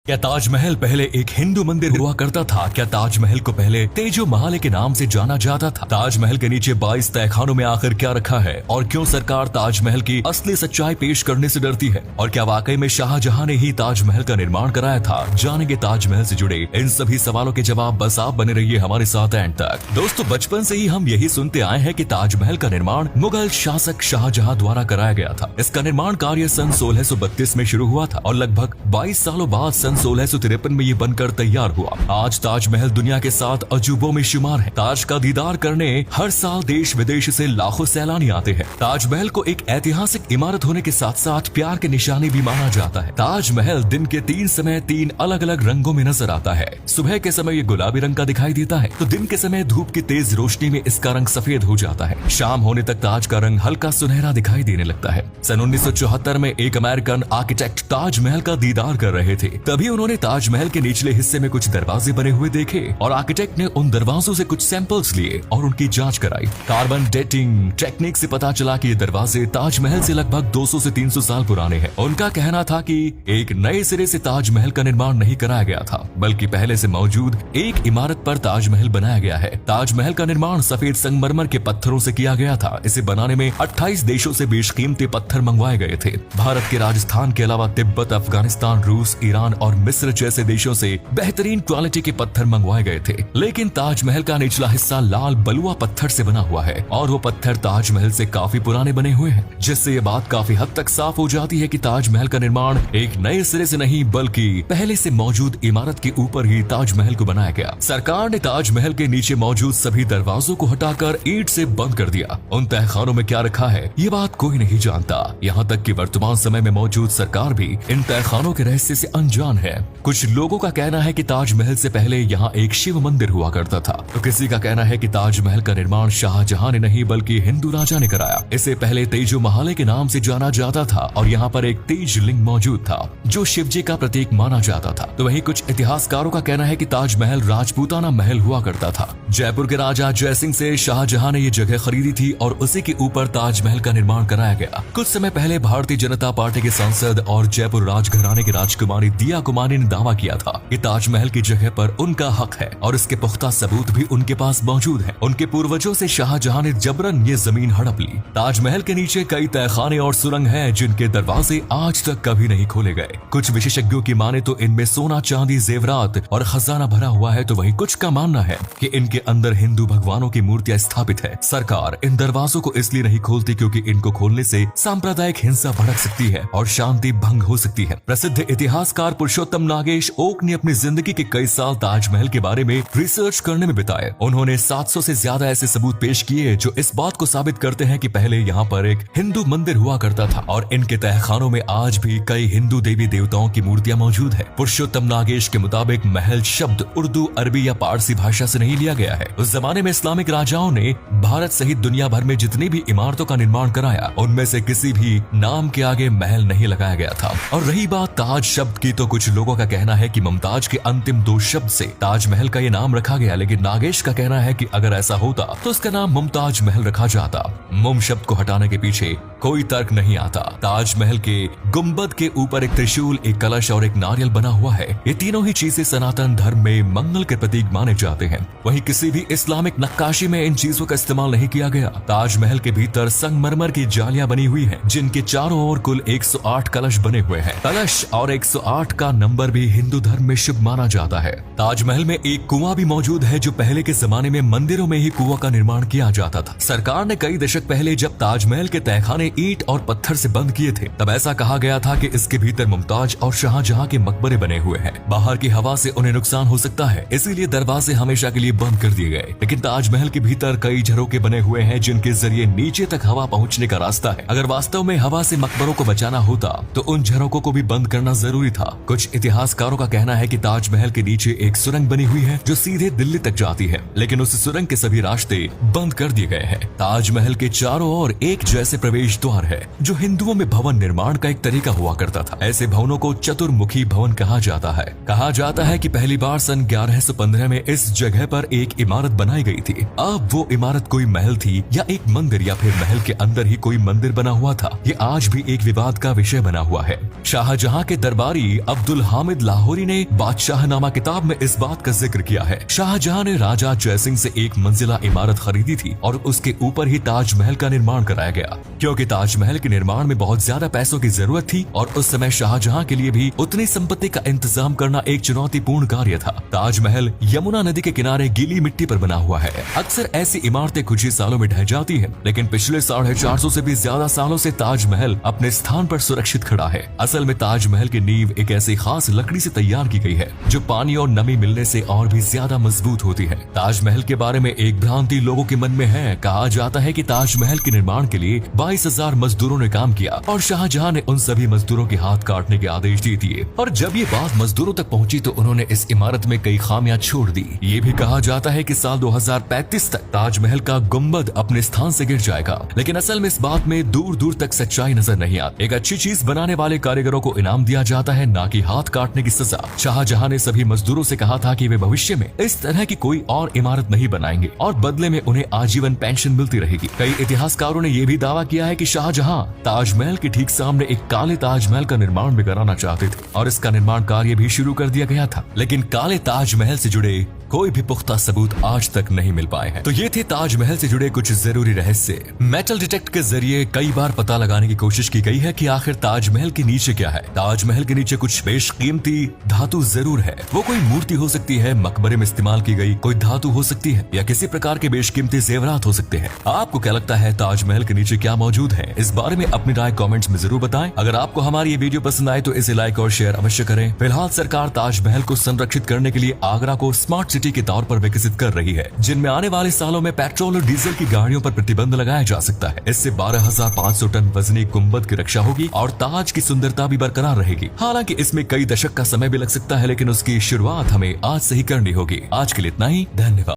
क्या ताजमहल पहले एक हिंदू मंदिर हुआ करता था? क्या ताजमहल को पहले तेजो महाल के नाम से जाना जाता था? ताजमहल के नीचे 22 तहखानों में आखिर क्या रखा है और क्यों सरकार ताजमहल की असली सच्चाई पेश करने से डरती है? और क्या वाकई में शाहजहां ने ही ताजमहल का निर्माण कराया था? जानेंगे ताजमहल से जुड़े इन सभी सवालों के जवाब। बस आप बने रहिए हमारे साथ एंड तक। दोस्तों, बचपन से ही हम यही सुनते आए हैं कि ताजमहल का निर्माण मुगल शासक शाहजहां द्वारा कराया गया था। इसका निर्माण कार्य सन 1632 में शुरू हुआ था और लगभग 22 सालों बाद सन 1653 में ये बनकर तैयार हुआ। आज ताजमहल दुनिया के 7 अजूबों में शुमार है। ताज का दीदार करने हर साल देश विदेश से लाखों सैलानी आते हैं। ताजमहल को एक ऐतिहासिक इमारत होने के साथ साथ प्यार के निशानी भी माना जाता है। ताजमहल दिन के 3 समय 3 अलग अलग रंगों में नजर आता है। सुबह के समय ये गुलाबी रंग का दिखाई देता है, तो दिन के समय धूप की तेज रोशनी में इसका रंग सफेद हो जाता है। शाम होने तक ताज का रंग हल्का सुनहरा दिखाई देने लगता है। सन 1974 में एक अमेरिकन आर्किटेक्ट ताजमहल का दीदार कर रहे थे। तभी उन्होंने ताजमहल के निचले हिस्से में कुछ दरवाजे बने हुए देखे और आर्किटेक्ट ने उन दरवाजों से कुछ सैंपल्स लिए और उनकी जांच कराई। कार्बन डेटिंग टेक्निक से पता चला कि ये दरवाजे ताजमहल से लगभग 200 से 300 साल पुराने हैं। उनका कहना था कि एक नए सिरे से ताजमहल का निर्माण नहीं कराया गया था, बल्कि पहले से मौजूद एक इमारत पर ताजमहल बनाया गया है। ताजमहल का निर्माण सफेद संगमरमर के पत्थरों से किया गया था। इसे बनाने में 28 देशों से बेशकीमती पत्थर मंगवाए गए थे। भारत के राजस्थान के अलावा तिब्बत, अफगानिस्तान, रूस, ईरान और मिस्र जैसे देशों से बेहतरीन क्वालिटी के पत्थर मंगवाए गए थे। लेकिन ताजमहल का निचला हिस्सा लाल बलुआ पत्थर से बना हुआ है और वो पत्थर ताजमहल से काफी पुराने बने हुए हैं, जिससे ये बात काफी हद तक साफ हो जाती है कि ताजमहल का निर्माण एक नए सिरे से नहीं बल्कि पहले से मौजूद इमारत के ऊपर ही ताजमहल को बनाया गया। सरकार ने ताजमहल के नीचे मौजूद सभी दरवाजों को हटाकर ईंट से बंद कर दिया। उन तहखानों में क्या रखा है ये बात कोई नहीं जानता। यहाँ तक कि वर्तमान समय में मौजूद सरकार भी इन तहखानों के रहस्य से अनजान है। कुछ लोगों का कहना है कि ताजमहल से पहले यहाँ एक शिव मंदिर हुआ करता था, तो किसी का कहना है कि ताजमहल का निर्माण शाहजहां ने नहीं बल्कि हिंदू राजा ने कराया। इसे पहले तेजो महाल के नाम से जाना जाता था और यहाँ पर एक तेज लिंग मौजूद था जो शिव जी का प्रतीक माना जाता था। तो वहीं कुछ इतिहासकारों का कहना है कि ताजमहल राजपूताना महल हुआ करता था। जयपुर के राजा जयसिंह से शाहजहां ने ये जगह खरीदी थी और उसी के ऊपर ताजमहल का निर्माण कराया गया। कुछ समय पहले भारतीय जनता पार्टी के सांसद और जयपुर राजघराने की राजकुमारी दिया कुमारी ने दावा किया था कि ताजमहल की जगह पर उनका हक है और इसके पुख्ता सबूत भी उनके पास मौजूद है। उनके पूर्वजों से शाहजहां ने जबरन ये जमीन हड़प ली। ताजमहल के नीचे कई तहखाने और सुरंग हैं जिनके दरवाजे आज तक कभी नहीं खोले गए। कुछ विशेषज्ञों की माने तो इनमें सोना, चांदी, जेवरात और खजाना भरा हुआ है, तो वहीं कुछ का मानना है कि इनके अंदर हिंदू भगवानों की मूर्तियां स्थापित है। सरकार इन दरवाजों को इसलिए नहीं खोलती क्योंकि इनको खोलने से सांप्रदायिक हिंसा भड़क सकती है और शांति भंग हो सकती है। प्रसिद्ध इतिहासकार पुरुषोत्तम नागेश ओक ने अपनी जिंदगी के कई साल ताजमहल के बारे में रिसर्च करने में बिताए। उन्होंने 700 से ज्यादा ऐसे सबूत पेश किए जो इस बात को साबित करते हैं कि पहले यहाँ पर एक हिंदू मंदिर हुआ करता था और इनके तहखानों में आज भी कई हिंदू देवी देवताओं की मूर्तियां मौजूद है। पुरुषोत्तम नागेश के मुताबिक महल शब्द उर्दू, अरबी या पारसी भाषा से नहीं लिया गया है। उस जमाने में इस्लामिक राजाओं ने भारत सहित दुनिया भर में जितनी भी इमारतों का निर्माण कराया उनमें से किसी भी नाम के आगे महल नहीं लगाया गया था। और रही बात ताज शब्द की, तो कुछ लोगों का कहना है कि मुमताज के अंतिम 2 शब्द से ताजमहल का ये नाम रखा गया, लेकिन नागेश का कहना है कि अगर ऐसा होता तो उसका नाम मुमताज महल रखा जाता। मुम शब्द को हटाने के पीछे कोई तर्क नहीं आता। ताजमहल के गुंबद के ऊपर एक त्रिशूल, एक कलश और एक नारियल बना हुआ है। ये तीनों ही चीजें सनातन धर्म में मंगल के प्रतीक माने जाते हैं। वहीं किसी भी इस्लामिक नक्काशी में इन चीजों का इस्तेमाल नहीं किया गया। ताजमहल के भीतर संगमरमर की जालियां बनी हुई हैं, जिनके चारों ओर कुल 108 कलश बने हुए हैं। कलश और 108 का नंबर भी हिंदू धर्म में शुभ माना जाता है। ताजमहल में एक कुआं भी मौजूद है जो पहले के जमाने में मंदिरों में ही कुआं का निर्माण किया जाता था। सरकार ने कई दशक पहले जब ताजमहल के तहखाने ईंट और पत्थर से बंद किए थे तब ऐसा कहा गया था कि इसके भीतर मुमताज और शाहजहां के मकबरे बने हुए हैं। बाहर की हवा से उन्हें नुकसान हो सकता है, इसीलिए दरवाजे हमेशा के लिए बंद कर दिए गए। लेकिन ताजमहल के भीतर कई झरोखे बने हुए हैं जिनके जरिए नीचे तक हवा पहुंचने का रास्ता है। अगर वास्तव में हवा से मकबरों को बचाना होता तो उन झरोखों को भी बंद करना जरूरी था। कुछ इतिहासकारों का कहना है कि ताजमहल के नीचे एक सुरंग बनी हुई है जो सीधे दिल्ली तक जाती है, लेकिन उस सुरंग के सभी रास्ते बंद कर दिए गए हैं। ताजमहल के चारों ओर एक जैसे प्रवेश द्वार है, जो हिंदुओं में भवन निर्माण का एक तरीका हुआ करता था। ऐसे भवनों को चतुर्मुखी भवन कहा जाता है। कहा जाता है कि पहली बार सन 1115 में इस जगह पर एक इमारत बनाई गई थी। अब वो इमारत कोई महल थी या एक मंदिर या फिर महल के अंदर ही कोई मंदिर बना हुआ था, ये आज भी एक विवाद का विषय बना हुआ है। शाहजहां के दरबारी अब्दुल हामिद लाहौरी ने बादशाहनामा किताब में इस बात का जिक्र किया है। शाहजहां ने राजा जयसिंह से एक मंजिला इमारत खरीदी थी और उसके ऊपर ही ताजमहल का निर्माण कराया गया, क्योंकि ताजमहल के निर्माण में बहुत ज्यादा पैसों की जरूरत थी और उस समय शाहजहां के लिए भी उतनी संपत्ति का इंतजाम करना एक चुनौतीपूर्ण कार्य था। ताजमहल यमुना नदी के किनारे गीली मिट्टी पर बना हुआ है। अक्सर ऐसी इमारतें कुछ ही सालों में ढह जाती है, लेकिन पिछले 450 से भी ज्यादा सालों से ताजमहल अपने स्थान पर सुरक्षित खड़ा है। असल में ताजमहल की नींव एक ऐसी खास लकड़ी से तैयार की गई है जो पानी और नमी मिलने से और भी ज्यादा मजबूत होती है। ताजमहल के बारे में एक भ्रांति लोगों के मन में है। कहा जाता है कि ताजमहल के निर्माण के लिए 22,000 मजदूरों ने काम किया और शाहजहां ने उन सभी मजदूरों के हाथ काटने के आदेश दे दिए। और जब ये बात मजदूरों तक पहुंची तो उन्होंने इस इमारत में कई खामियां छोड़ दी। ये भी कहा जाता है कि साल 2035 तक ताजमहल का गुंबद अपने स्थान से गिर जाएगा, लेकिन असल में इस बात में दूर दूर तक सच्चाई नजर नहीं आती। एक अच्छी चीज बनाने वाले कारीगरों को इनाम दिया जाता है, ना कि हाथ काटने की सजा। शाहजहां ने सभी मजदूरों से कहा था कि वे भविष्य में इस तरह की कोई और इमारत नहीं बनाएंगे और बदले में उन्हें आजीवन पेंशन मिलती रहेगी। कई इतिहासकारों ने यह भी दावा किया है कि शाहजहां ताजमहल के ठीक सामने एक काले ताजमहल का निर्माण भी कराना चाहते थे और इसका निर्माण कार्य भी शुरू कर दिया गया था, लेकिन काले ताजमहल से जुड़े कोई भी पुख्ता सबूत आज तक नहीं मिल पाए हैं। तो ये थे ताजमहल से जुड़े कुछ जरूरी रहस्य। मेटल डिटेक्ट के जरिए कई बार पता लगाने की कोशिश की गई है कि आखिर ताजमहल के नीचे क्या है। ताजमहल के नीचे कुछ बेशकीमती धातु जरूर है। वो कोई मूर्ति हो सकती है, मकबरे में इस्तेमाल की गई कोई धातु हो सकती है, या किसी प्रकार के बेशकीमती जेवरात हो सकते हैं। आपको क्या लगता है ताजमहल के नीचे क्या मौजूद है? इस बारे में अपनी राय कमेंट्स में जरूर बताएं। अगर आपको हमारी ये वीडियो पसंद आए तो इसे लाइक और शेयर अवश्य करें। फिलहाल सरकार ताजमहल को संरक्षित करने के लिए आगरा को स्मार्ट सिटी के तौर पर विकसित कर रही है, जिनमें आने वाले सालों में पेट्रोल और डीजल की गाड़ियों पर प्रतिबंध लगाया जा सकता है। इससे 12,500 टन वजनी गुंबद की रक्षा होगी और ताज की सुंदरता भी बरकरार रहेगी। हालांकि इसमें कई दशक का समय भी लग सकता है, लेकिन उसकी शुरुआत हमें आज से ही करनी होगी। आज के लिए इतना ही, धन्यवाद।